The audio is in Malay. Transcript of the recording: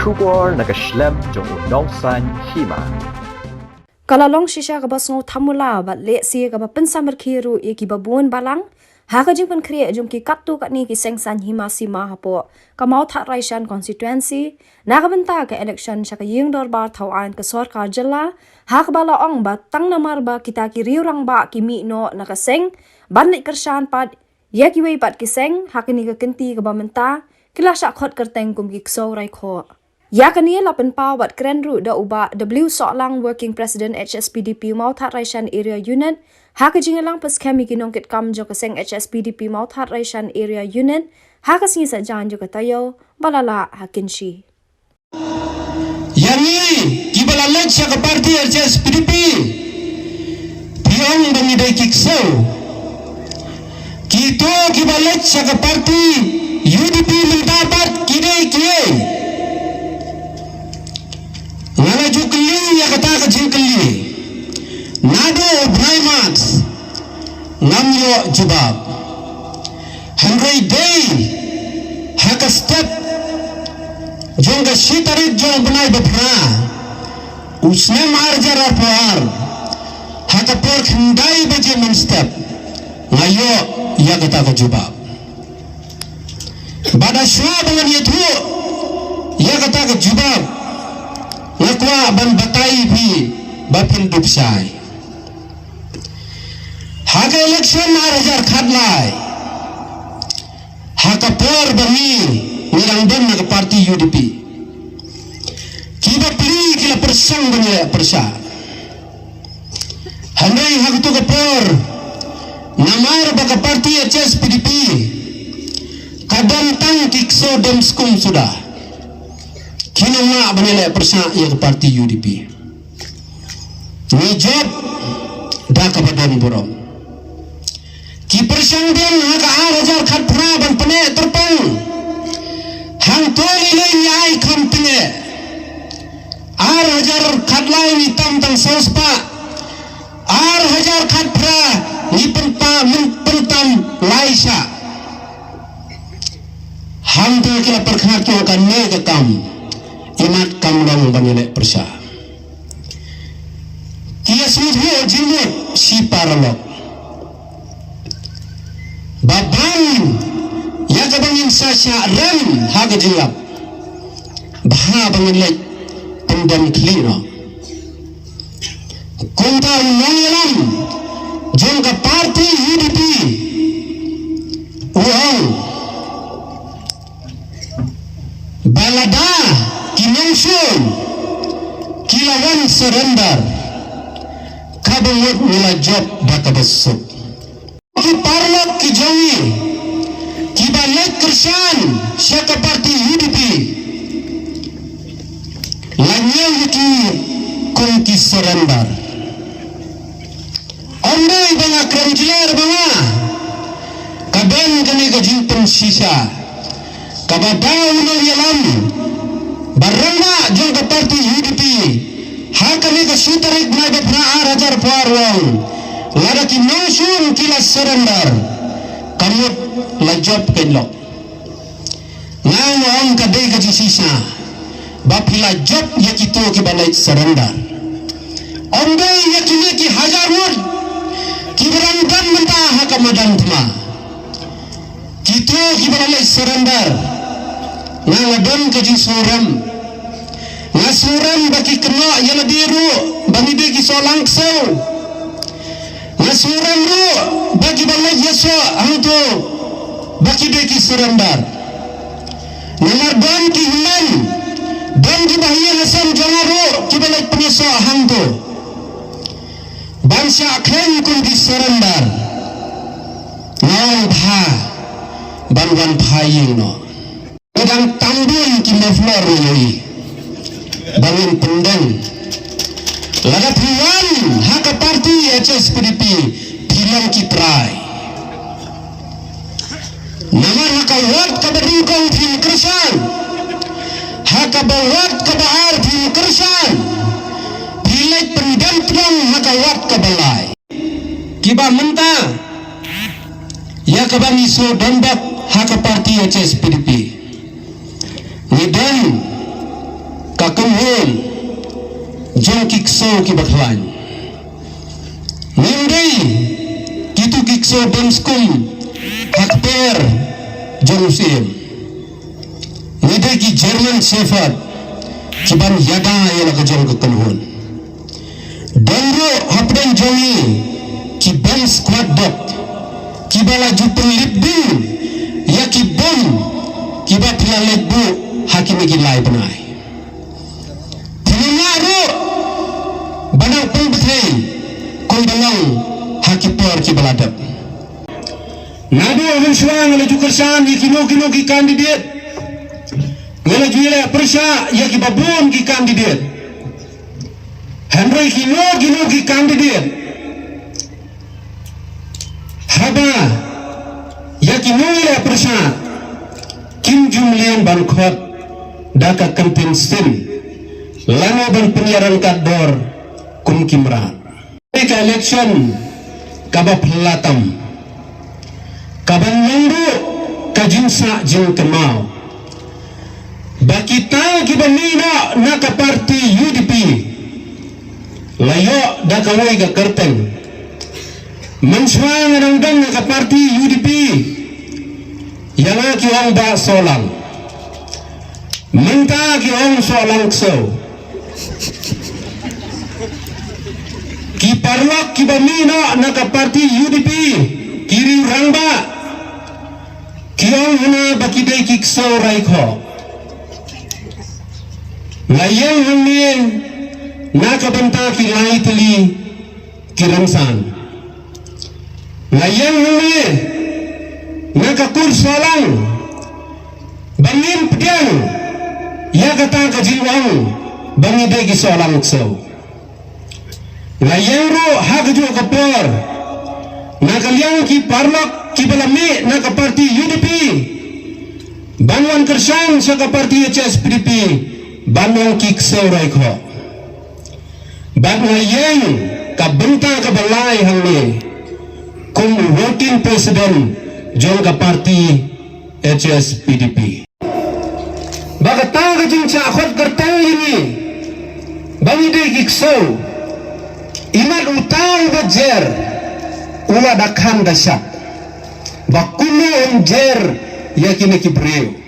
Shubor nakaslem jong unongsan hima. Kalalong shisha ka basno thamula bat le si ka ba pensamar khiru e ki babun balang ha ka jing pen khre jom ki kattu ka ni ki sengsan hima sima hapo ka mau tha raishan constituency na ka benta ka election sha ka ying dor bar thau an ka sarkar jalla ha ka bala ong ba tang namar ba kita ki riurang ba ki mi no na ka seng ban le kershan pat ya ki wei pat ki seng ha ka ni ka kenti ka ba menta kila sha khot kerteng kum ki kso rai kho ya kani lapan pawat kren ru da uba W Soklang Working President HSPDP mau that raishan area unit ha ka jingalang pas kami kinong kit kam jo ka seng HSPDP mau that raishan area unit ha ka singi sa jan jo ka tayo balala hakinshi yangi kibala lecha ka parti HSPDP piang bangi dai kikso kito kibala lecha ka parti UDP mendapat kidai kiai ngala jukli ya kata ka jingkli nado braimat namyo jubab hangrai day haka step jonga shitarit jong banai bapra usne mar jara par haka por khandai baje man step ngayo ya kata ka jubab bada shwa bangan yetu ya kata ka jubab ngakwa ban batai bhi bapin dupsai haka election 2000 khadlai haka por bani nirangdan na parti UDP kiba pli kila persang bani persa handai hak tu ka por namar baka parti HSPDP kadam tang kikso dem skum sudah kinama banile persa ya parti UDP ni job da ka badan borong ki persang den haka 2000 khat phra ban pane terpang hang toli le nyai kham pine 2000 khat lai ni tam tang sospa 2000 khat phra ni penpa men pentam laisa hang to kila perkhar to kan ne ka kam imat kamlang banile persa kia sudhu jimut si paralok baban ya kabangin sasya ram haga jilap baha bangin lek pendam klino kunta mengelam jangka parti UDP uang balada kinongsun kilawan surrender kabawat nila job baka besok ki parlok ki jangi ki balik kersan syaka parti UDP lanyang ki kung ki surrender ondai banga kranjilar banga kaben kani ka jintun sisa kabadaw na yalam barangga jangka parti UDP hakani ka sutarik na bapna 2000 parwang lada ki nosun kila surrender kamut la job kenlok ngang ang kadai ka jisisa bapila job yakito ki balai surrender ondai yakini ki hajar word ki berangkan menta hakamadan tma kito ki balai surrender ngadon ka jisuram ngasuram baki kena yana biru bani begi solang sau ngasuram ru bagi balai yeso angto baki begi surrender ngadon ki himan dan ki bahia hasan jangaro ki balai penyeso angto bangsa khen kun di surrender nang bha banwan phaying no kadang tambun ki maflor yoi bangin pendang lada tuan haka parti HSPDP bilang ki try namar haka ward ka badungkong tim kersan haka baward ka baar tim kersan bilai pendang tuang haka ward ka balai kiba menta ya kabang iso dombak haka parti HSPDP nidan babun jong kikso ki baklan nindai kitu kikso bamskum hakper jong sim nidai ki German Shepherd kiban yada yela ka jong kekenhun dongro hapden jongi ki ban squad dog kibala jupeng libding ya ki bom kiba pila lebu hakimi ki lai benai tinangaro banang pembetei kumbalang hakipor ki baladap nado mensuang le jukersan ki kino ki kandidat ngala juile persya ya ki babon ki kandidat Henry kino ki kandidat haba ya kino le persya Kim Jumlian Bangkot daka campaign sin lano ban penyiaran kador kum kimra ke election kaba pelatam kaban nunggu kajinsa jing kemau bakita kibanina naka parti UDP layo daka wai ga kerteng mensuang rangdang naka parti UDP yang ki orang ba solang minta ki orang solang so ki parlok ki bamina naka parti UDP kiri rangba ki orang hana bakidai ki so raikho layang hangin naka banta ki lai teli ki ramsan layang hangin naka kursolang bangin pedang ya kata kajiwang bangi degi solang so layang ro hak jo kapor naka liang ki parlok ki balami naka parti UDP banwan kersan sa ka parti HSPDP banwan ki ksaurai kho bag layang ka benta ka balai hangni kum voting president jong ka parti HSPDP bagata ka jing cha khot kartang ini bangi de kikso imat utang bajer ula dakhan dasak bakuno onjer yakine ki breu